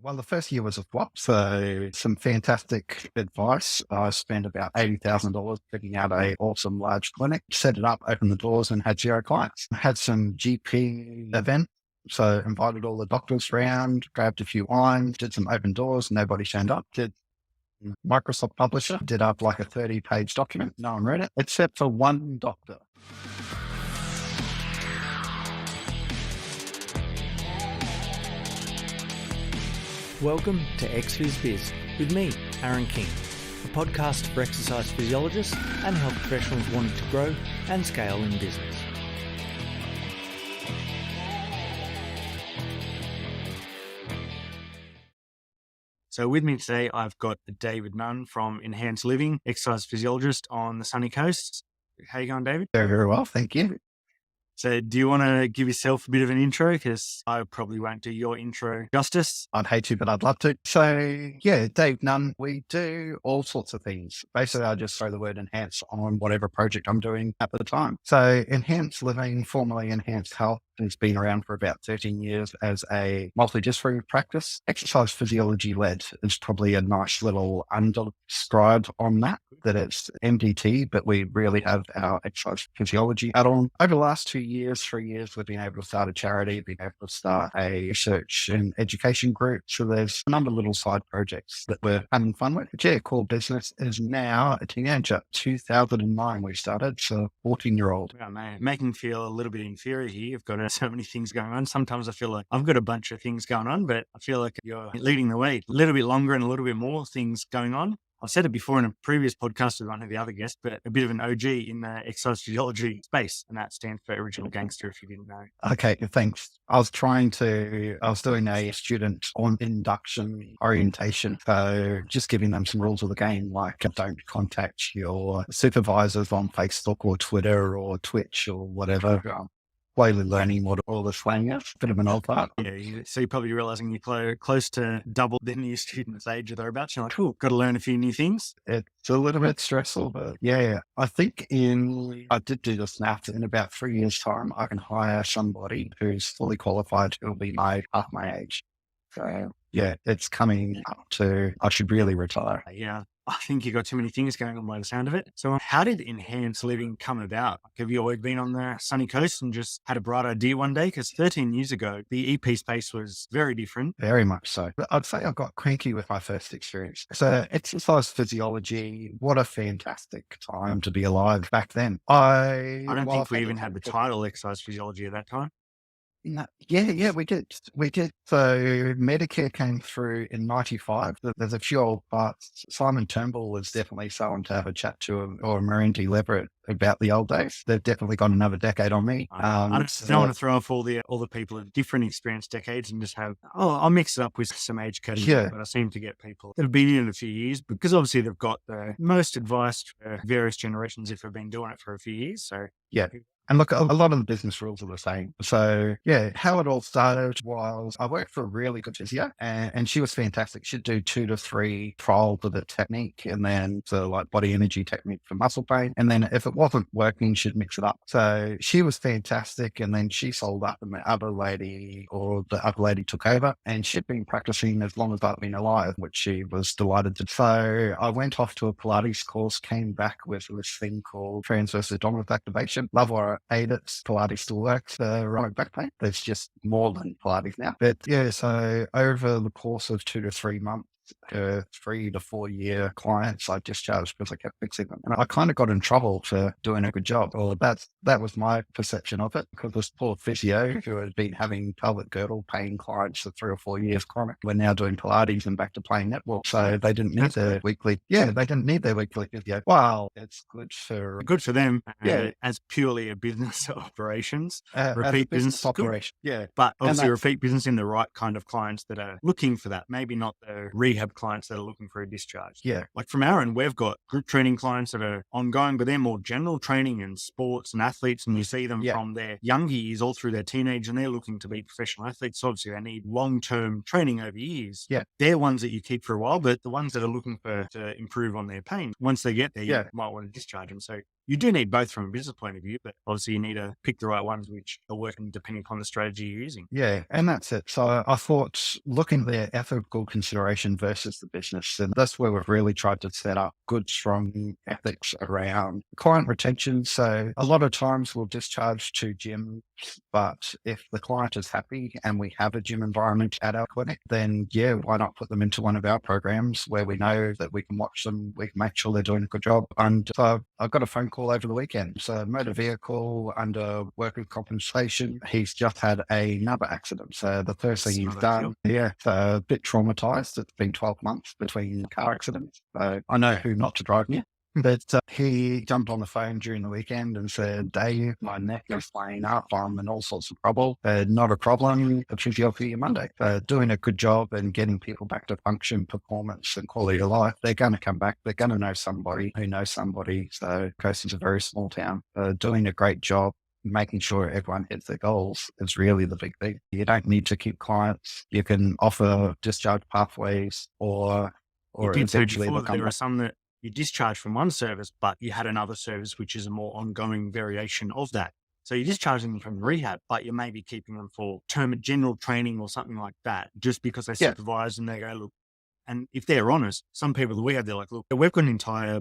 Well, the first year was a flop, so some fantastic advice. I spent about $80,000 picking out a awesome large clinic, set it up, opened the doors, and had zero clients. Had some GP event, so invited all the doctors round, grabbed a few wines, did some open doors, nobody turned up. Did Microsoft Publisher, did up like a 30-page document. No one read it, except for one doctor. Welcome to Phys with me, Aaron King, a podcast for exercise physiologists and health professionals wanting to grow and scale in business. So with me today, I've got David Nunn from Enhanced Living, exercise physiologist on the sunny coast. How you going, David? Very, very well, thank you. So do you want to give yourself a bit of an intro? Because I probably won't do your intro justice. I'd hate to, but I'd love to. So yeah, Dave Nunn, we do all sorts of things. Basically, I just throw the word enhance on whatever project I'm doing at the time. So Enhanced Living, formerly Enhanced Health, has been around for about 13 years as a multidisciplinary practice. Exercise physiology led is probably a nice little underscribed on that it's MDT, but we really have our exercise physiology add on. Over the last 3 years, we've been able to start a charity, been able to start a research and education group. So there's a number of little side projects that we're having fun with. But yeah, core business is now a teenager. 2009 we started, so 14-year-old. Yeah, man, making me feel a little bit inferior here. You've got so many things going on. Sometimes I feel like I've got a bunch of things going on, but I feel like you're leading the way. A little bit longer and a little bit more things going on. I've said it before in a previous podcast with one of the other guests, but a bit of an OG in the exercise physiology space, and that stands for Original Gangster, if you didn't know. Okay, thanks. I was doing a student on induction orientation, so just giving them some rules of the game, like don't contact your supervisors on Facebook or Twitter or Twitch or whatever. Slowly learning what all the slang is. Bit of an old part. Yeah, so you're probably realizing you're close to double the new student's age or thereabouts. You're like, cool, got to learn a few new things. It's a little bit stressful, but yeah. I think I did do this math. In about 3 years' time, I can hire somebody who's fully qualified who will be half my age. So yeah, it's coming up to, I should really retire. Yeah. I think you got too many things going on by the sound of it. So how did Enhanced Living come about? Have you always been on the sunny coast and just had a bright idea one day? Because 13 years ago, the EP space was very different. Very much so. I'd say I got cranky with my first experience. So exercise physiology, what a fantastic time to be alive back then. I don't think we even had the title exercise physiology at that time. No, yeah, we did. So Medicare came through in 95. There's a few old parts. Simon Turnbull is definitely someone to have a chat to, or Marindy Leverett about the old days. They've definitely got another decade on me. I don't want to throw off all the people of different experience decades and just have, I'll mix it up with some age category, but I seem to get people that have been in it a few years because obviously they've got the most advice for various generations if they've been doing it for a few years. So yeah. And look, a lot of the business rules are the same. So yeah, how it all started was I worked for a really good physio and she was fantastic. She'd do 2 to 3 trials of the technique and then like body energy technique for muscle pain. And then if it wasn't working, she'd mix it up. So she was fantastic. And then she sold up and the other lady took over and she'd been practicing as long as I've been alive, which she was delighted to. So I went off to a Pilates course, came back with this thing called transverse abdominal activation. Love what I ate it. Pilates still works. Rheumatic back pain. There's just more than Pilates now. But yeah, so over the course of 2 to 3 months, 3 to 4 year clients I discharged because I kept fixing them. And I kind of got in trouble for doing a good job. Well, that was my perception of it because this poor physio who had been having pelvic girdle pain clients for 3 or 4 years chronic, we're now doing Pilates and back to playing netball. So they didn't need their weekly physio. Wow, it's good for them. As purely a business operations, repeat business operation. Good. Yeah, but obviously repeat business in the right kind of clients that are looking for that. Maybe not the rehab clients that are looking for a discharge. Yeah. Like from our end, we've got group training clients that are ongoing, but they're more general training and sports and athletes. And you see them from their young years all through their teenage and they're looking to be professional athletes. So obviously they need long-term training over years. Yeah. They're ones that you keep for a while, but the ones that are looking to improve on their pain, once they get there, you might want to discharge them. So You do need both from a business point of view, but obviously you need to pick the right ones which are working depending upon the strategy you're using. Yeah, and that's it. So I thought looking at the ethical consideration versus the business, and that's where we've really tried to set up good, strong ethics around client retention. So a lot of times we'll discharge to gyms, but if the client is happy and we have a gym environment at our clinic, then yeah, why not put them into one of our programs where we know that we can watch them, we can make sure they're doing a good job. And so I got a phone call over the weekend. So motor vehicle under workers' compensation. He's just had another accident. So the first thing he's Not done, ideal. yeah, so a bit traumatized. It's been 12 months between car accidents. So I know who not to drive near. But he jumped on the phone during the weekend and said, Dave, my neck is playing up. I'm in all sorts of trouble. Not a problem. A physio for you Monday. Doing a good job and getting people back to function, performance, and quality of life. They're going to come back. They're going to know somebody who knows somebody. So Coast is a very small town. Doing a great job. Making sure everyone hits their goals is really the big thing. You don't need to keep clients. You can offer discharge pathways or You did say eventually before they'll that come there are back. some that you discharge from one service, but you had another service which is a more ongoing variation of that. So you're discharging them from rehab, but you may be keeping them for general training or something like that, just because they Yeah, supervise and they go, look, and if they're honest, some people that we have, they're like, look, we've got an entire,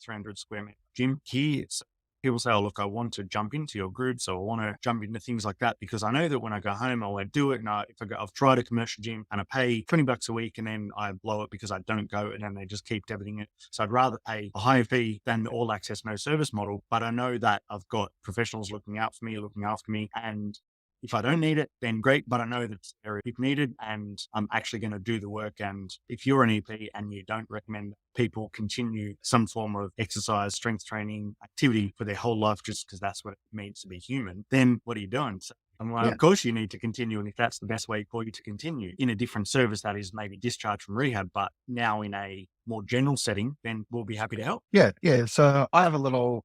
300 square meter gym here. So people say, oh, look, I want to jump into your groups or I want to jump into things like that because I know that when I go home, I won't do it. And I've tried a commercial gym and I pay $20 a week and then I blow it because I don't go and then they just keep debiting it. So I'd rather pay a higher fee than the all access, no service model. But I know that I've got professionals looking out for me, looking after me. And if I don't need it, then great. But I know that it's there if needed and I'm actually going to do the work. And if you're an EP and you don't recommend people continue some form of exercise, strength training activity for their whole life, just because that's what it means to be human, then what are you doing? So I'm like, yeah. of course you need to continue. And if that's the best way for you to continue in a different service that is maybe discharged from rehab, but now in a more general setting, then we'll be happy to help. Yeah, yeah. So I have a little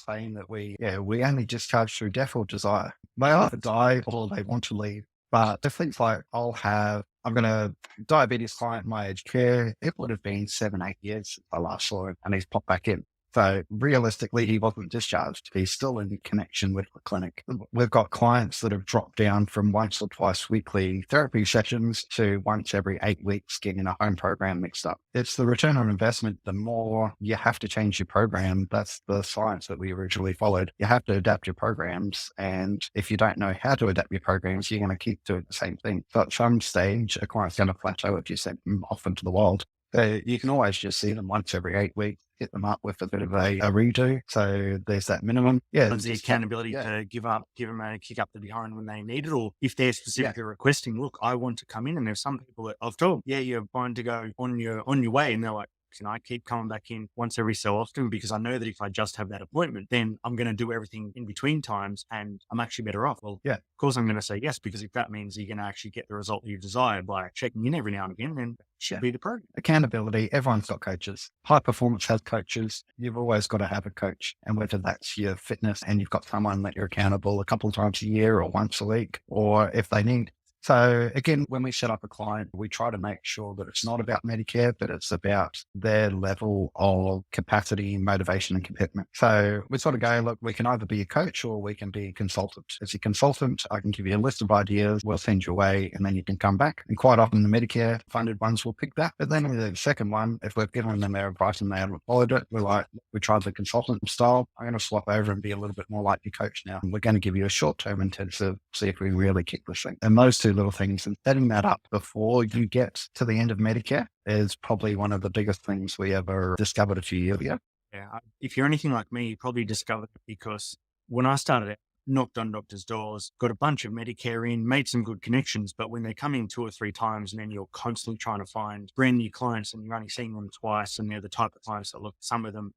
saying that we only discharge through death or desire. They either die or they want to leave. But the things like I'm gonna diabetes client in my aged care. It would have been 7, 8 years since I last saw him, and he's popped back in. So realistically, he wasn't discharged. He's still in connection with the clinic. We've got clients that have dropped down from once or twice weekly therapy sessions to once every 8 weeks getting a home program mixed up. It's the return on investment. The more you have to change your program, that's the science that we originally followed. You have to adapt your programs. And if you don't know how to adapt your programs, you're going to keep doing the same thing. So at some stage, a client's going to plateau if you send them off into the wild. So you can always just see them once every 8 weeks, hit them up with a bit of a redo. So there's that minimum. Yeah. The accountability Yeah. to give them a kick up the behind when they need it, or if they're Yeah. specifically requesting, look, I want to come in. And there's some people that I've told, yeah, you're fine to go on your way. And they're like, can I keep coming back in once every so often? Because I know that if I just have that appointment, then I'm going to do everything in between times and I'm actually better off. Well, Yeah. of course I'm going to say yes, because if that means you're going to actually get the result you desire by checking in every now and again, then it should Yeah. be the program. Accountability. Everyone's got coaches. High performance has coaches. You've always got to have a coach. And whether that's your fitness and you've got someone that you're accountable a couple of times a year or once a week, or if they need. So again, when we set up a client, we try to make sure that it's not about Medicare, but it's about their level of capacity, motivation, and commitment. So we sort of go, look, we can either be a coach or we can be a consultant. As a consultant, I can give you a list of ideas, we'll send you away, and then you can come back. And quite often the Medicare funded ones will pick that. But then the second one, if we've given them their advice and they haven't followed it, we're like, we tried the consultant style. I'm going to swap over and be a little bit more like your coach now. And we're going to give you a short-term intensive, see if we really kick this thing. And those two little things, and setting that up before you get to the end of Medicare is probably one of the biggest things we ever discovered a few years ago. Yeah. If you're anything like me, you probably discovered it because when I started out, knocked on doctors' doors, got a bunch of Medicare in, made some good connections. But when they come in 2 or 3 times and then you're constantly trying to find brand new clients and you're only seeing them twice and they're the type of clients that look,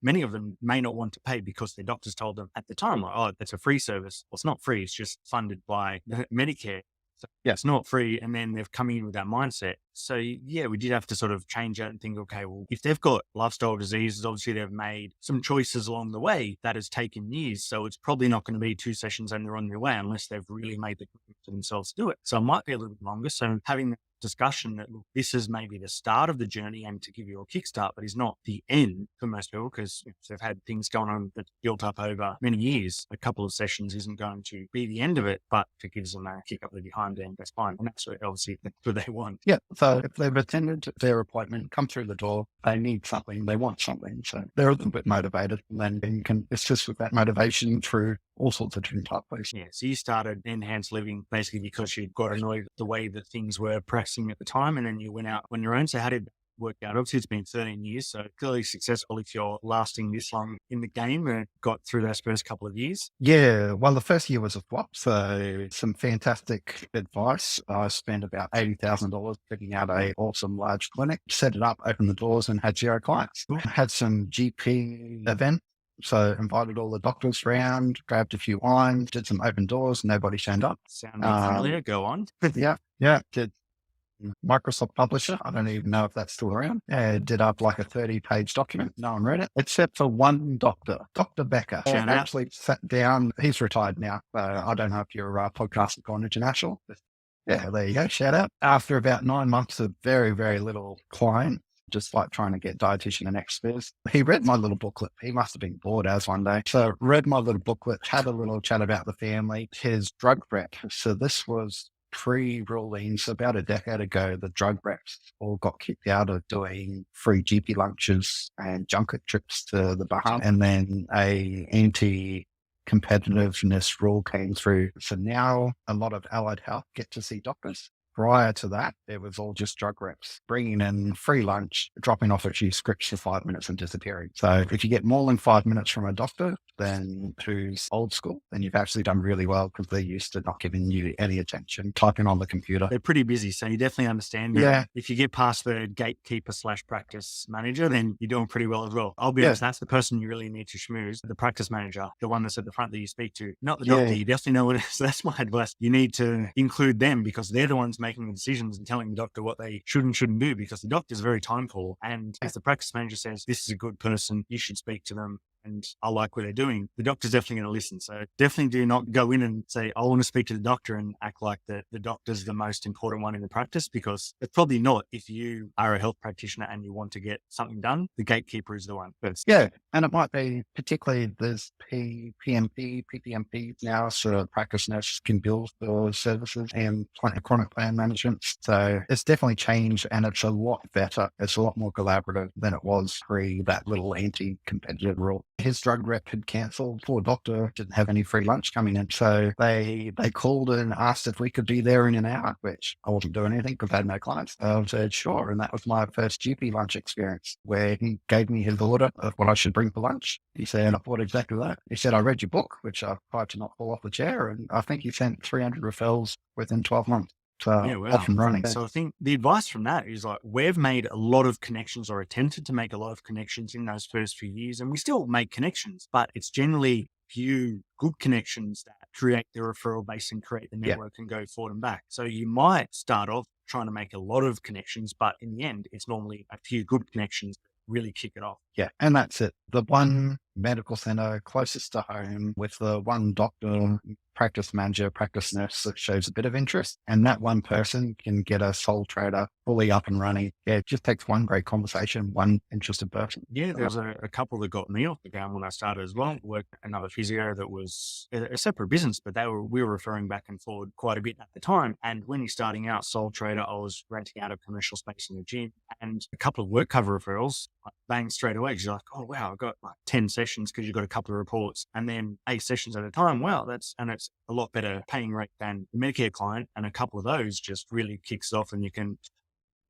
many of them may not want to pay because their doctors told them at the time, like, oh, that's a free service. Well, it's not free. It's just funded by Medicare. So yeah, it's not free. And then they've come in with that mindset. So yeah, we did have to sort of change that and think, okay, well, if they've got lifestyle diseases, obviously they've made some choices along the way that has taken years. So it's probably not going to be 2 sessions and they're on their way unless they've really made the commitment to themselves to do it. So it might be a little bit longer. So having discussion that, look, this is maybe the start of the journey and to give you a kickstart, but is not the end for most people, because if they've had things going on that built up over many years, a couple of sessions isn't going to be the end of it, but if it gives them a kick up the behind end, that's fine. And that's what, obviously, that's what they want. Yeah. So if they've attended their appointment, come through the door, they need something, they want something. So they're a little bit motivated, and then you can assist with that motivation through all sorts of different pathways. Yeah. So you started Enhanced Living basically because you got annoyed the way that things were pressing at the time, and then you went out on your own. So how did work out? Obviously, it's been 13 years, so clearly successful if you're lasting this long in the game and got through those first couple of years. Yeah, well, the first year was a flop, so some fantastic advice. I spent about $80,000 picking out a awesome large clinic, set it up, opened the doors, and had 0 clients. Cool. Had some GP event. So invited all the doctors around, grabbed a few wines, did some open doors, nobody turned up. Sounding familiar. Go on. Yeah, did Microsoft Publisher. I don't even know if that's still around. Did up like a 30-page document. No one read it, except for one doctor, Dr. Becker. Shout out. Actually sat down. He's retired now. I don't know if your podcast has gone international. But yeah, there you go. Shout out. After about 9 months of very, very little client, just like trying to get dietitian and experts, he read my little booklet. He must have been bored as one day. So read my little booklet, had a little chat about the family, his drug rep. So this was pre-rulings about a decade ago. The drug reps all got kicked out of doing free GP lunches and junket trips to the Bahamas, and then a anti-competitiveness rule came through. So now a lot of allied health get to see doctors. Prior to that, it was all just drug reps bringing in free lunch, dropping off a few scripts for 5 minutes and disappearing. So if you get more than 5 minutes from a doctor, then who's old school, then you've actually done really well, because they're used to not giving you any attention, typing on the computer. They're pretty busy, so you definitely understand. Yeah. If you get past the gatekeeper / practice manager, then you're doing pretty well as well. I'll be honest, that's the person you really need to schmooze, the practice manager, the one that's at the front that you speak to, not the doctor. You definitely know what it is. So that's my advice. You need to include them, because they're the ones making the decisions and telling the doctor what they should and shouldn't do, because the doctor is very time poor. And if the practice manager says, this is a good person, you should speak to them, and I like what they're doing, the doctor's definitely going to listen. So definitely do not go in and say, I want to speak to the doctor, and act like the doctor's the most important one in the practice, because it's probably not. If you are a health practitioner and you want to get something done, the gatekeeper is the one first. Yeah. And it might be particularly there's PPMP, PPMP now, so practice nurses can bill for services and chronic plan management. So it's definitely changed, and it's a lot better. It's a lot more collaborative than it was pre that little anti-competitive rule. His drug rep had cancelled. Poor doctor didn't have any free lunch coming in. So they called and asked if we could be there in an hour, which I wasn't doing anything because I had no clients. I said, sure. And that was my first GP lunch experience, where he gave me his order of what I should bring for lunch. He said, I thought exactly that. He said, I read your book, which I tried to not fall off the chair. And I think he sent 300 referrals within 12 months. Off and running. So I think the advice from that is, like, we've made a lot of connections, or attempted to make a lot of connections in those first few years, and we still make connections, but it's generally few good connections that create the referral base and create the network and go forward and back. So you might start off trying to make a lot of connections, but in the end, it's normally a few good connections that really kick it off. Yeah, and that's it. The one medical center closest to home with the one doctor, practice manager, practice nurse that shows a bit of interest, and that one person can get a sole trader fully up and running. Yeah, it just takes one great conversation, one interested person. Yeah, there was a couple that got me off the ground when I started as well. Worked another physio that was a separate business, but we were referring back and forward quite a bit at the time. And when you're starting out, sole trader, I was renting out a commercial space in the gym, and a couple of work cover referrals, like, bang, straight away. Because you're like, oh wow, I've got like 10 sessions because you've got a couple of reports, and then 8 sessions at a time. Wow, it's a lot better paying rate than the Medicare client. And a couple of those just really kicks off, and you can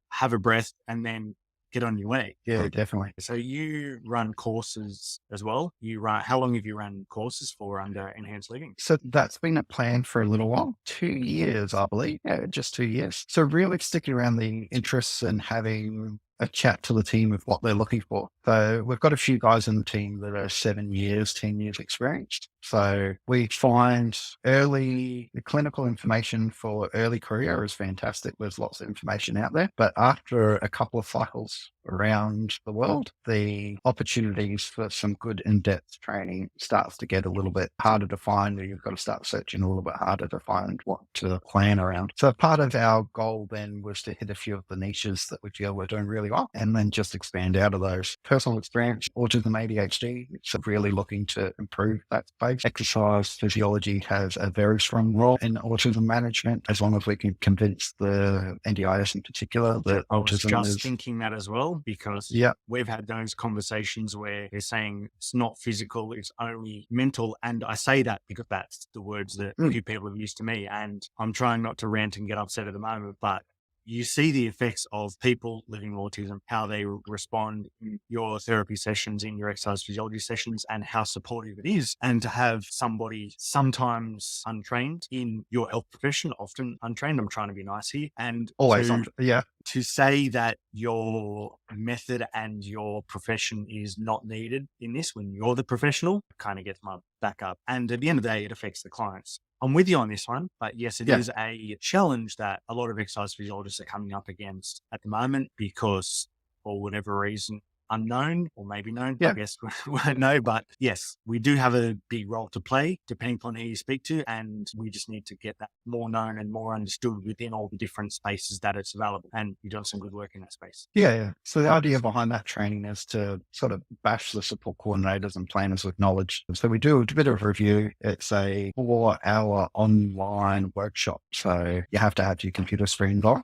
have a breath and then get on your way. Yeah, definitely. So you run courses as well. How long have you run courses for under Enhanced Living? So that's been a plan for a little while, 2 years, I believe. Yeah, just 2 years. So really sticking around the interests and having a chat to the team of what they're looking for. So we've got a few guys in the team that are 7 years, 10 years experienced. So we find the clinical information for early career is fantastic. There's lots of information out there. But after a couple of cycles, around the world, the opportunities for some good in-depth training starts to get a little bit harder to find, and you've got to start searching a little bit harder to find what to plan around. So part of our goal then was to hit a few of the niches that we feel we're doing really well, and then just expand out of those. Personal experience, autism, ADHD, so really looking to improve that space. Exercise physiology has a very strong role in autism management, as long as we can convince the NDIS in particular that I was autism just is, thinking that as well, because yeah, we've had those conversations where they're saying it's not physical, it's only mental. And I say that because that's the words that a few people have used to me. And I'm trying not to rant and get upset at the moment, but you see the effects of people living with autism, how they respond in your therapy sessions, in your exercise physiology sessions, and how supportive it is. And to have somebody sometimes untrained in your health profession, often untrained, I'm trying to be nice here, and always on, yeah, to say that your method and your profession is not needed in this when you're the professional kind of gets my back up. And at the end of the day, it affects the clients. I'm with you on this one, but yes, it yeah. is a challenge that a lot of exercise physiologists are coming up against at the moment because for whatever reason, unknown or maybe known, I Yeah. guess we won't know. But yes, we do have a big role to play depending upon who you speak to. And we just need to get that more known and more understood within all the different spaces that it's available. And you're doing some good work in that space. Yeah, yeah. So the idea behind that training is to sort of bash the support coordinators and planners with knowledge. So we do a bit of review. It's a 4-hour online workshop. So you have to have your computer screen on.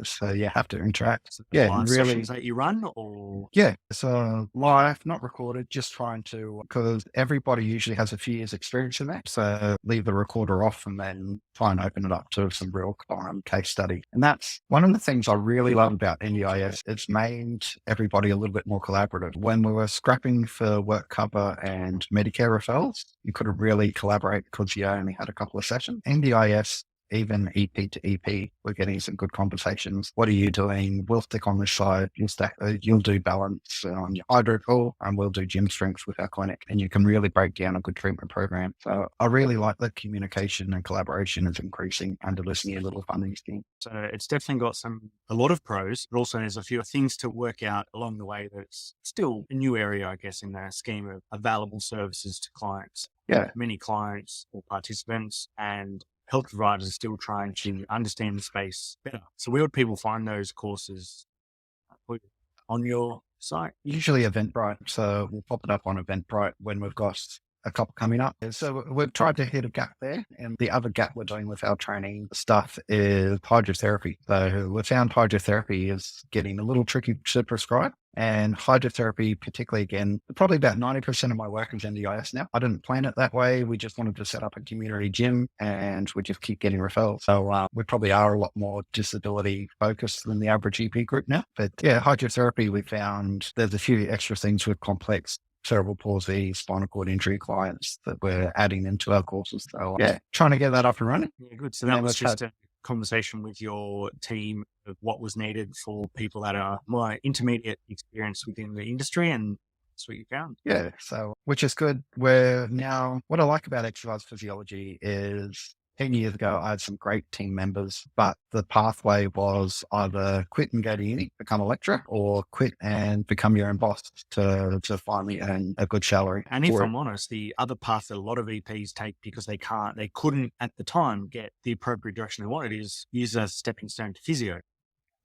So you have to interact. So Yeah, live and really, sessions that you run or yeah. So live, not recorded, just trying to, because everybody usually has a few years experience in that. So leave the recorder off and then try and open it up to some real time case study. And that's one of the things I really love about NDIS. It's made everybody a little bit more collaborative. When we were scrapping for work cover and Medicare referrals, you couldn't really collaborate because you only had a couple of sessions. NDIS, even EP to EP, we're getting some good conversations. What are you doing? We'll stick on this side. You'll do balance on your hydro pool, and we'll do gym strength with our clinic. And you can really break down a good treatment program. So I really like that communication and collaboration is increasing under this new little funding scheme. so it's definitely got a lot of pros, but also there's a few things to work out along the way that's still a new area, I guess, in the scheme of available services to clients. Yeah. Many clients or participants and health providers are still trying to understand the space better. So where would people find those courses on your site? Usually Eventbrite. So we'll pop it up on Eventbrite when we've got a couple coming up. So we've tried to hit a gap there. And the other gap we're doing with our training stuff is hydrotherapy. So we found hydrotherapy is getting a little tricky to prescribe. And hydrotherapy, particularly again, probably about 90% of my work is NDIS now. I didn't plan it that way. We just wanted to set up a community gym and we just keep getting referrals. So we probably are a lot more disability focused than the average EP group now. But yeah, hydrotherapy, we found there's a few extra things with complex cerebral palsy, spinal cord injury clients that we're adding into our courses. So yeah, trying to get that up and running. Yeah, good. So that was just a conversation with your team of what was needed for people that are more intermediate experience within the industry, and that's what you found. Yeah, so which is good. We're now, what I like about exercise physiology is 10 years ago, I had some great team members, but the pathway was either quit and go to uni, become a lecturer, or quit and become your own boss to finally earn a good salary. And if I'm honest, the other path that a lot of EPs take because they couldn't at the time get the appropriate direction they wanted is use a stepping stone to physio.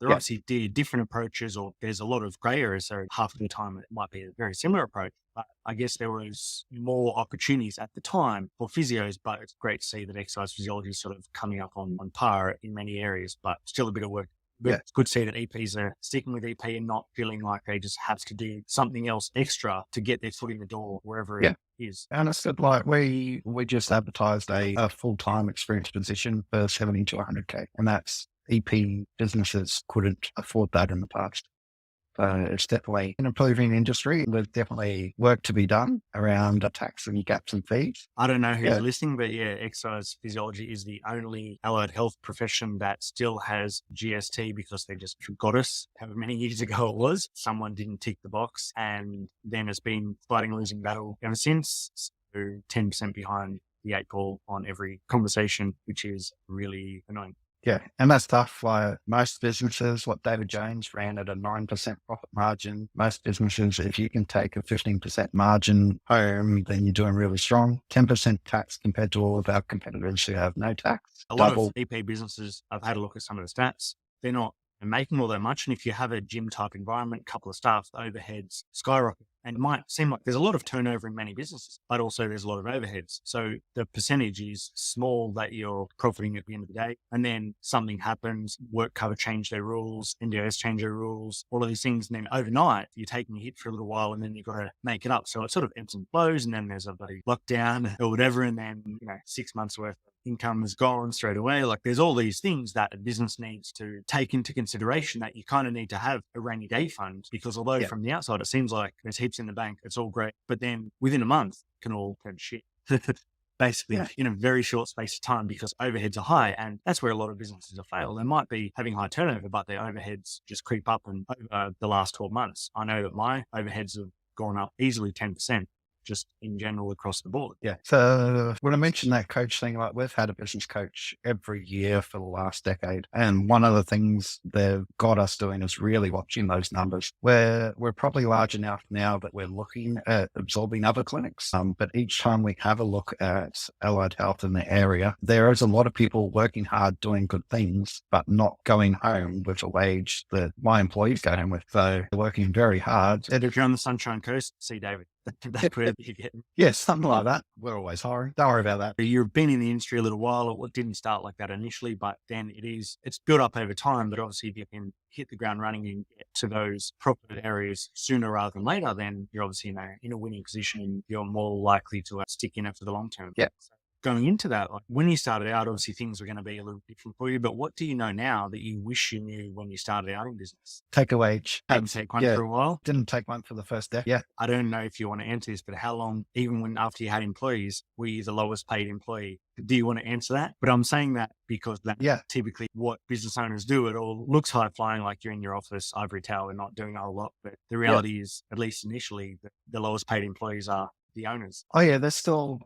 There obviously different approaches, or there's a lot of grey areas. So half of the time it might be a very similar approach, but I guess there was more opportunities at the time for physios. But it's great to see that exercise physiology is sort of coming up on par in many areas, but still a bit of work. But it's good to see that EPs are sticking with EP and not feeling like they just have to do something else extra to get their foot in the door wherever it is. And it's good, like we just advertised a full-time experienced position for 70 to 100K, and that's EP businesses couldn't afford that in the past. So it's definitely an improving industry. There's definitely work to be done around tax and gaps and fees. I don't know who's listening, but exercise physiology is the only allied health profession that still has GST because they just got us however many years ago it was. Someone didn't tick the box, and then it's been fighting a losing battle ever since. So 10% behind the 8 ball on every conversation, which is really annoying. Yeah. And that's tough. Like most businesses, what David Jones ran at a 9% profit margin. Most businesses, if you can take a 15% margin home, then you're doing really strong. 10% tax compared to all of our competitors who have no tax. A lot of Double. EP businesses, I've had a look at some of the stats. They're not making all that much. And if you have a gym type environment, couple of staff, the overheads skyrocket. And it might seem like there's a lot of turnover in many businesses, but also there's a lot of overheads. So the percentage is small that you're profiting at the end of the day. And then something happens, work cover change their rules, NDOs change their rules, all of these things. And then overnight, you're taking a hit for a little while and then you've got to make it up. So it sort of ebbs and flows. And then there's a bloody lockdown or whatever. And then, 6 months worth of income is gone straight away. Like there's all these things that a business needs to take into consideration, that you kind of need to have a rainy day fund, because although from the outside, it seems like there's heaps in the bank, it's all great, but then within a month it can all turn to shit. Basically in a very short space of time, because overheads are high. And that's where a lot of businesses have failed. They might be having high turnover, but their overheads just creep up. And over the last 12 months, I know that my overheads have gone up easily 10%. Just in general across the board. Yeah. So when I mentioned that coach thing, like we've had a business coach every year for the last decade. And one of the things they've got us doing is really watching those numbers. We're probably large enough now that we're looking at absorbing other clinics. But each time we have a look at allied health in the area, there is a lot of people working hard, doing good things, but not going home with a wage that my employees go home with. So they're working very hard. And if you're on the Sunshine Coast, see David. That's where you get. Yeah, something like that. We're always hiring. Don't worry about that. You've been in the industry a little while. It didn't start like that initially, but then it's built up over time. But obviously, if you can hit the ground running and get to those profit areas sooner rather than later, then you're obviously in a winning position and you're more likely to stick in it for the long term. Yeah. So going into that, like when you started out, obviously things were going to be a little different for you, but what do you know now that you wish you knew when you started out in business? Take a wage. Didn't take one for a while. Didn't take one for the first day. Yeah. I don't know if you want to answer this, but how long, even after you had employees, were you the lowest paid employee? Do you want to answer that? But I'm saying that because that's typically what business owners do. It all looks high flying, like you're in your office, ivory tower, not doing a whole lot. But the reality is, at least initially, the lowest paid employees are the owners. Oh yeah, there's still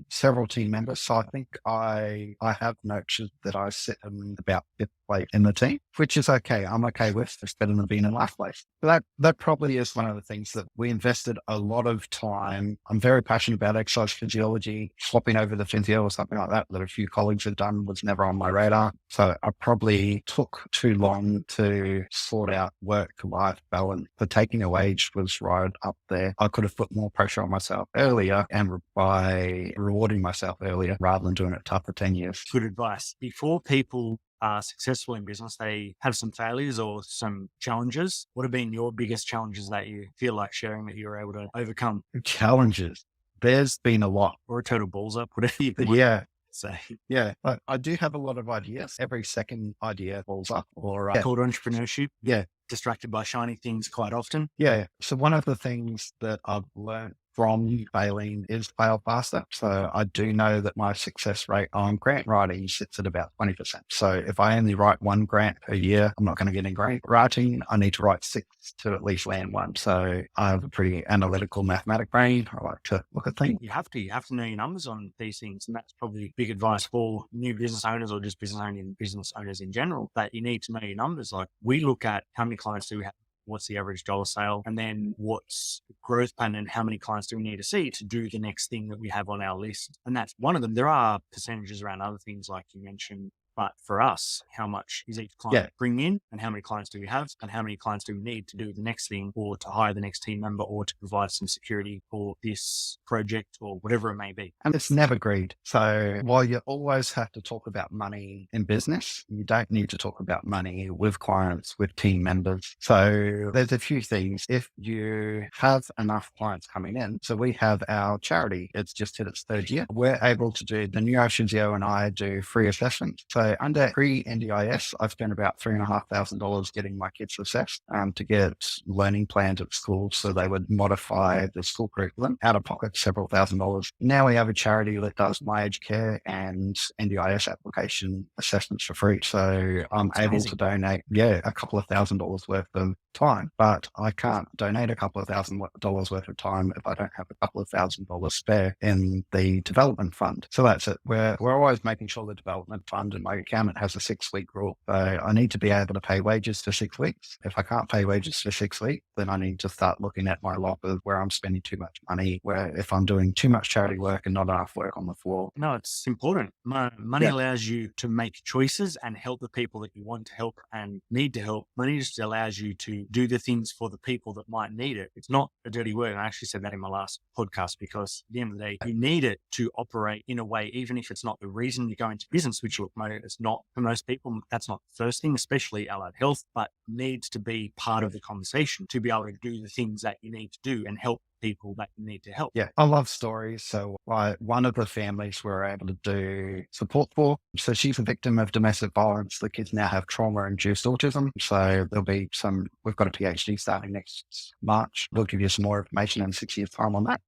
several team members. So I think I have noted that I sit in about fifth place in the team, which is okay. I'm okay with. It's better than being in last place. But that probably is one of the things that we invested a lot of time. I'm very passionate about exercise physiology. Swapping over the physio or something like that a few colleagues have done was never on my radar. So I probably took too long to sort out work-life balance. The taking a wage was right up there. I could have put more pressure on myself earlier and by rewarding myself earlier rather than doing it tough for 10 years. Good advice. Before people are successful in business, they have some failures or some challenges. What have been your biggest challenges that you feel like sharing that you were able to overcome? Challenges. There's been a lot. Or a total balls up, whatever you can say. Yeah. But I do have a lot of ideas. Every second idea balls up. Or called entrepreneurship. Yeah. Distracted by shiny things quite often. Yeah. So one of the things that I've learned from failing is fail faster. So I do know that my success rate on grant writing sits at about 20%. So if I only write one grant per year, I'm not going to get in grant writing. I need to write 6 to at least land one. So I have a pretty analytical mathematic brain. I like to look at things. You have to know your numbers on these things. And that's probably big advice for new business owners or just business owners in general, that you need to know your numbers. Like we look at how many clients do we have? What's the average dollar sale? And then what's the growth plan and how many clients do we need to see to do the next thing that we have on our list? And that's one of them. There are percentages around other things like you mentioned, but for us, how much is each client bringing in and how many clients do we have and how many clients do we need to do the next thing or to hire the next team member or to provide some security for this project or whatever it may be. And it's never greed. So while you always have to talk about money in business, you don't need to talk about money with clients, with team members. So there's a few things. If you have enough clients coming in, so we have our charity, it's just hit its 3rd year. We're able to do, the neurophysio and I do free assessments. So under pre-NDIS, I've spent about $3,500 getting my kids assessed to get learning plans at school so they would modify the school curriculum. Out of pocket, several $1,000s. Now we have a charity that does my aged care and NDIS application assessments for free. So I'm able to donate, a couple of $1,000s worth of time, but I can't donate a couple of $1,000s worth of time if I don't have a couple of $1,000s spare in the development fund. So that's it. We're always making sure the development fund and my my accountant has a 6-week rule. So I need to be able to pay wages for 6 weeks. If I can't pay wages for 6 weeks, then I need to start looking at my life of where I'm spending too much money, where if I'm doing too much charity work and not enough work on the floor. No, it's important. Money allows you to make choices and help the people that you want to help and need to help. Money just allows you to do the things for the people that might need it. It's not a dirty word. And I actually said that in my last podcast, because at the end of the day, you need it to operate in a way, even if it's not the reason you go into business, which look, it's not for most people. That's not the first thing, especially allied health, but needs to be part of the conversation to be able to do the things that you need to do and help people that you need to help. Yeah, I love stories. So one of the families we were able to do support for. So she's a victim of domestic violence. The kids now have trauma-induced autism. So we've got a PhD starting next March. We'll give you some more information in 6 years' time on that.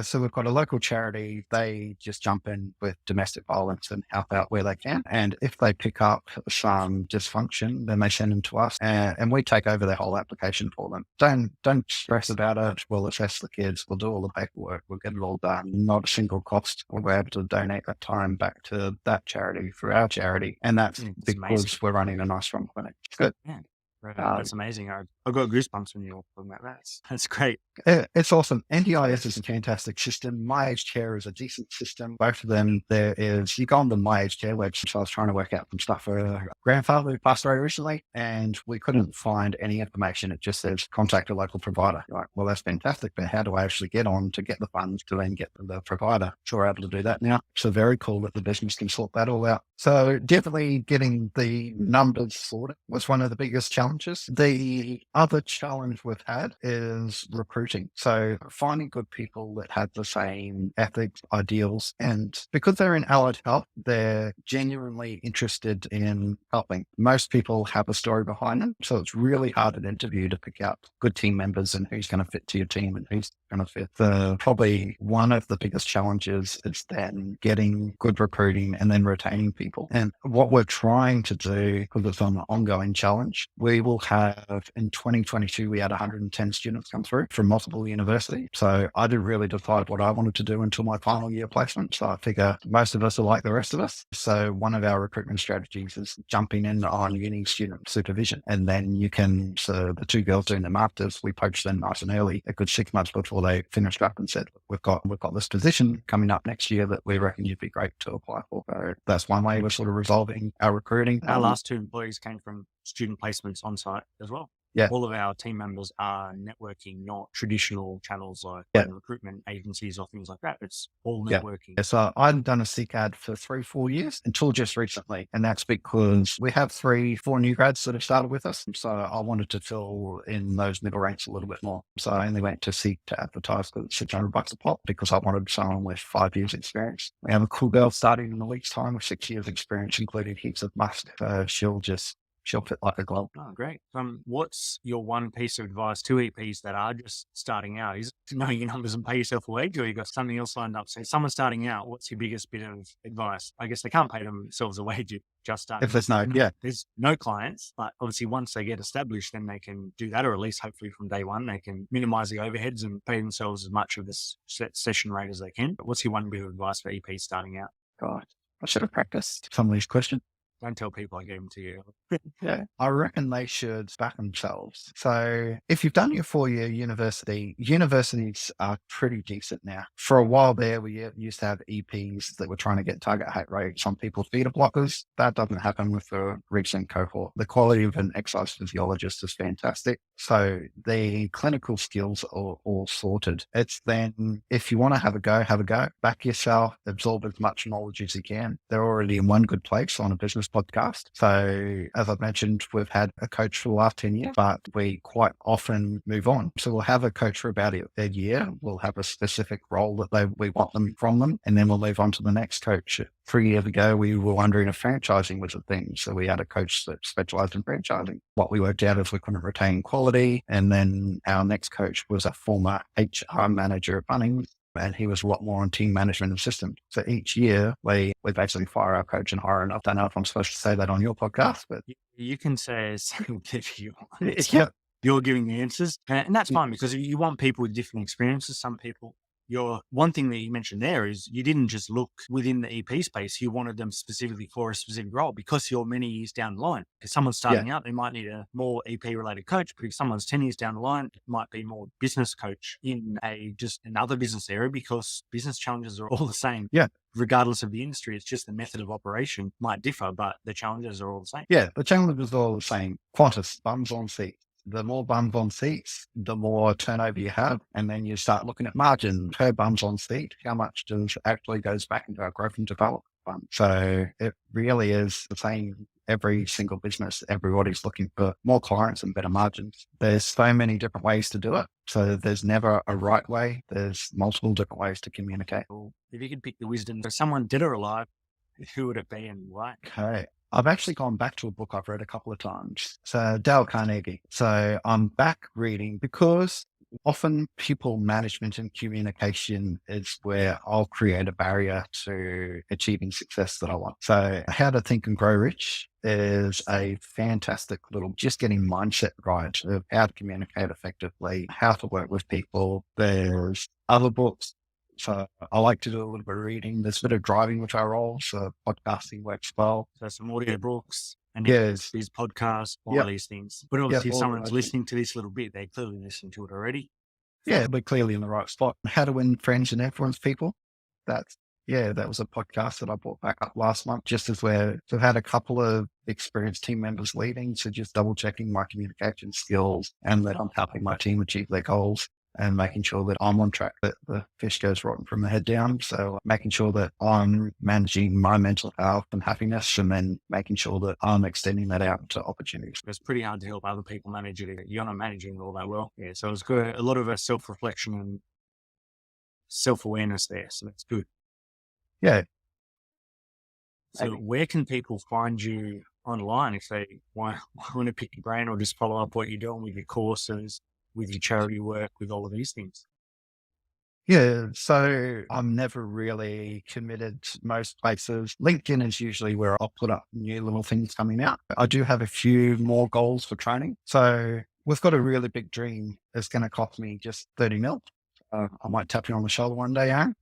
So we've got a local charity. They just jump in with domestic violence and help out where they can. And if they pick up some dysfunction, then they send them to us and we take over their whole application for them. Don't stress about it. We'll assess the kids. We'll do all the paperwork. We'll get it all done. Not a single cost. We're able to donate that time back to that charity for our charity. And that's because amazing. We're running a nice strong clinic. It's good. Yeah. That's amazing. I've got goosebumps when you're talking about that. That's great. It's awesome. NDIS is a fantastic system. My Aged Care is a decent system. Both of them, you go on the My Aged Care website. So I was trying to work out some stuff for a grandfather who passed away recently, and we couldn't find any information. It just says contact a local provider. You're like, well, that's fantastic, but how do I actually get on to get the funds to then get the provider? Sure, able to do that now. So very cool that the business can sort that all out. So definitely getting the numbers sorted was one of the biggest challenges. The other challenge we've had is recruiting. So finding good people that have the same ethics, ideals, and because they're in allied health, they're genuinely interested in helping. Most people have a story behind them. So it's really hard at interview to pick out good team members and who's going to fit to your team and who's going to fit. Probably one of the biggest challenges is then getting good recruiting and then retaining people. And what we're trying to do, because it's an ongoing challenge, we will have in 2022, we had 110 students come through from multiple universities. So I didn't really decide what I wanted to do until my final year placement. So I figure most of us are like the rest of us. So one of our recruitment strategies is jumping in on uni student supervision. And then so the two girls doing the masters, we poached them nice and early, a good 6 months before they finished up, and said, we've got this position coming up next year that we reckon you'd be great to apply for. So that's one way we're sort of resolving our recruiting. Our last 2 employees came from student placements on site as well. Yeah. All of our team members are networking, not traditional channels like recruitment agencies or things like that. It's all networking. Yeah. So I've done a CCAD for 3-4 years until just recently. And that's because we have 3-4 new grads that have started with us. So I wanted to fill in those middle ranks a little bit more. So I only went to seek to advertise for $600 a pop because I wanted someone with 5 years experience. We have a cool girl starting in a week's time with 6 years experience, including heaps of must. She'll fit like a glove. Oh, great. What's your one piece of advice to EPs that are just starting out? Is it know your numbers and pay yourself a wage, or you got something else lined up? So someone starting out, what's your biggest bit of advice? I guess they can't pay themselves a wage just starting. If there's there's no clients, but obviously once they get established, then they can do that, or at least hopefully from day one, they can minimize the overheads and pay themselves as much of this session rate as they can. But what's your one bit of advice for EPs starting out? God, I should have practiced some of these questions. Don't tell people I gave them to you. Yeah, I reckon they should back themselves. So if you've done your 4-year university, universities are pretty decent now. For a while there, we used to have EPs that were trying to get target height rates on people's beta blockers. That doesn't happen with the recent cohort. The quality of an exercise physiologist is fantastic. So the clinical skills are all sorted. It's then, if you want to have a go, back yourself, absorb as much knowledge as you can. They're already in one good place on a business podcast. So as I've mentioned, we've had a coach for the last 10 years, but we quite often move on. So we'll have a coach for about a year. We'll have a specific role that we want them from them, and then we'll move on to the next coach. 3 years ago, we were wondering if franchising was a thing. So we had a coach that specialized in franchising. What we worked out is we couldn't retain quality. And then our next coach was a former HR manager at Bunnings, and he was a lot more on team management and systems. So each year we basically fire our coach and hire. And I don't know if I'm supposed to say that on your podcast, but you can say if you want. Yeah. You're giving the answers, and that's fine because you want people with different experiences. Some people Your one thing that you mentioned there is you didn't just look within the EP space. You wanted them specifically for a specific role because you're many years down the line. If someone's Yeah. starting out, they might need a more EP related coach. But if someone's 10 years down the line, it might be more business coach in just another business area, because business challenges are all the same. Yeah. Regardless of the industry, it's just the method of operation might differ, but the challenges are all the same. Yeah. The challenge is all the same. Qantas, bums on seats. The more bums on seats, the more turnover you have. And then you start looking at margin per bums on seat. How much does actually goes back into our growth and development fund? So it really is the same. Every single business, everybody's looking for more clients and better margins. There's so many different ways to do it. So there's never a right way. There's multiple different ways to communicate. If you could pick the wisdom for someone dead or alive, who would it be and why? Okay. I've actually gone back to a book I've read a couple of times. So Dale Carnegie. So I'm back reading because often people management and communication is where I'll create a barrier to achieving success that I want. So How to Think and Grow Rich is a fantastic little, just getting mindset right of how to communicate effectively, how to work with people. There's other books. So I like to do a little bit of reading. There's a bit of driving, which I roll. So podcasting works well. So some audio books and Yes. these podcasts, all these things. But obviously, if all someone's those listening to this little bit, they clearly listen to it already. Yeah, we're clearly in the right spot. How to Win Friends and Influence People. That was a podcast that I brought back up last month, just as we've had a couple of experienced team members leaving. So just double checking my communication skills and that I'm helping my team achieve their goals and making sure that I'm on track, that the fish goes rotten from the head down. So making sure that I'm managing my mental health and happiness, and then making sure that I'm extending that out to opportunities. It's pretty hard to help other people manage it. You're not managing it all that well. Yeah. So it's good. A lot of self-reflection and self-awareness there. So that's good. Yeah. So where can people find you online if they want to pick your brain or just follow up what you're doing with your courses, with your charity work, with all of these things? Yeah, so I'm never really committed to most places. LinkedIn is usually where I'll put up new little things coming out. I do have a few more goals for training. So we've got a really big dream. It's going to cost me just 30 mil. I might tap you on the shoulder one day, Aaron.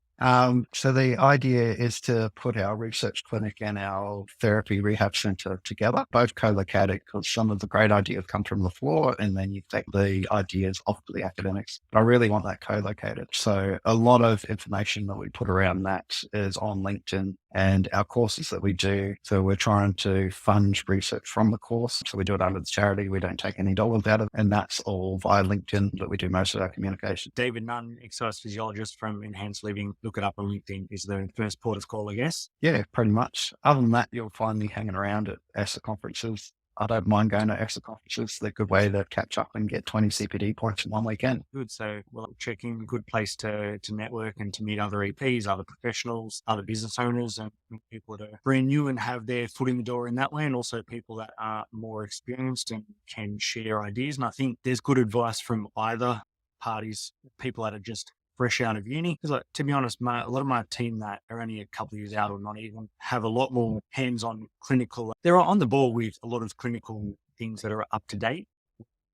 So the idea is to put our research clinic and our therapy rehab center together, both co-located, because some of the great ideas come from the floor and then you take the ideas off to the academics. But I really want that co-located. So a lot of information that we put around that is on LinkedIn and our courses that we do. So we're trying to fund research from the course. So we do it under the charity. We don't take any dollars out of it. And that's all via LinkedIn that we do most of our communication. David Nunn, exercise physiologist from Enhanced Living. Look it up on LinkedIn, is the first port of call, I guess. Yeah, pretty much. Other than that, you'll find me hanging around at ESSA conferences. I don't mind going to ESSA conferences. They're a good way to catch up and get 20 CPD points in one weekend. Good. So, well, checking, good place to network and to meet other EPs, other professionals, other business owners, and people that are brand new and have their foot in the door in that way, and also people that are more experienced and can share ideas. And I think there's good advice from either parties, people that are just fresh out of uni. Because like, to be honest, a lot of my team that are only a couple of years out or not even have a lot more hands-on clinical. They're on the ball with a lot of clinical things that are up to date.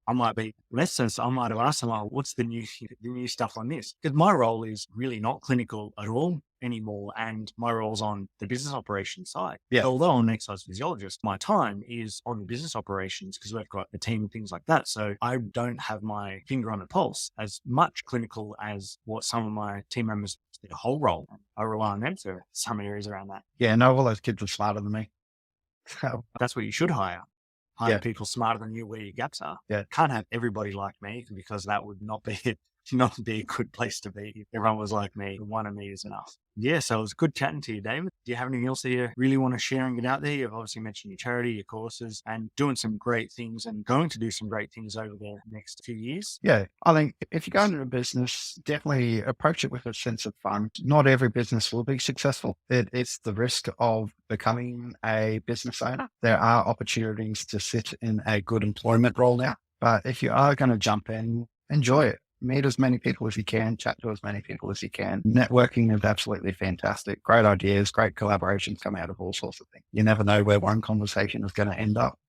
I might be less so I might have asked them, oh, what's the new stuff on this? Because my role is really not clinical at all anymore. And my role's on the business operations side. Yeah. Although I'm an exercise physiologist, my time is on the business operations because we've got a team and things like that. So I don't have my finger on the pulse as much clinical as what some of my team members, their whole role. I rely on them for some areas around that. Yeah, no, all those kids are smarter than me. So, that's what you should hire. Hire people smarter than you where your gaps are. Yeah. Can't have everybody like me because that would not be a good place to be. If everyone was like me, one of me is enough. Yeah, so it was good chatting to you, David. Do you have anything else that you really want to share and get out there? You've obviously mentioned your charity, your courses, and doing some great things and going to do some great things over the next few years. Yeah, I think if you go into a business, definitely approach it with a sense of fun. Not every business will be successful. It's the risk of becoming a business owner. There are opportunities to sit in a good employment role now, but if you are going to jump in, enjoy it. Meet as many people as you can, chat to as many people as you can. Networking is absolutely fantastic. Great ideas, great collaborations come out of all sorts of things. You never know where one conversation is going to end up.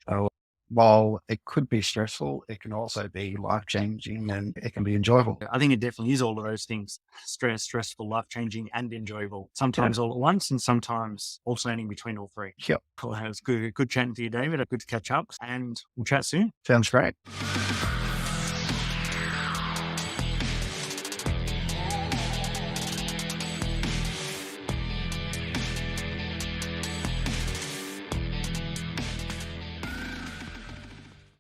So while it could be stressful, it can also be life changing and it can be enjoyable. I think it definitely is all of those things: stressful, life changing, and enjoyable. Yeah. Sometimes all at once, and sometimes alternating between all three. Yep. Cool. It was good chatting to you, David. Good to catch up, and we'll chat soon. Sounds great.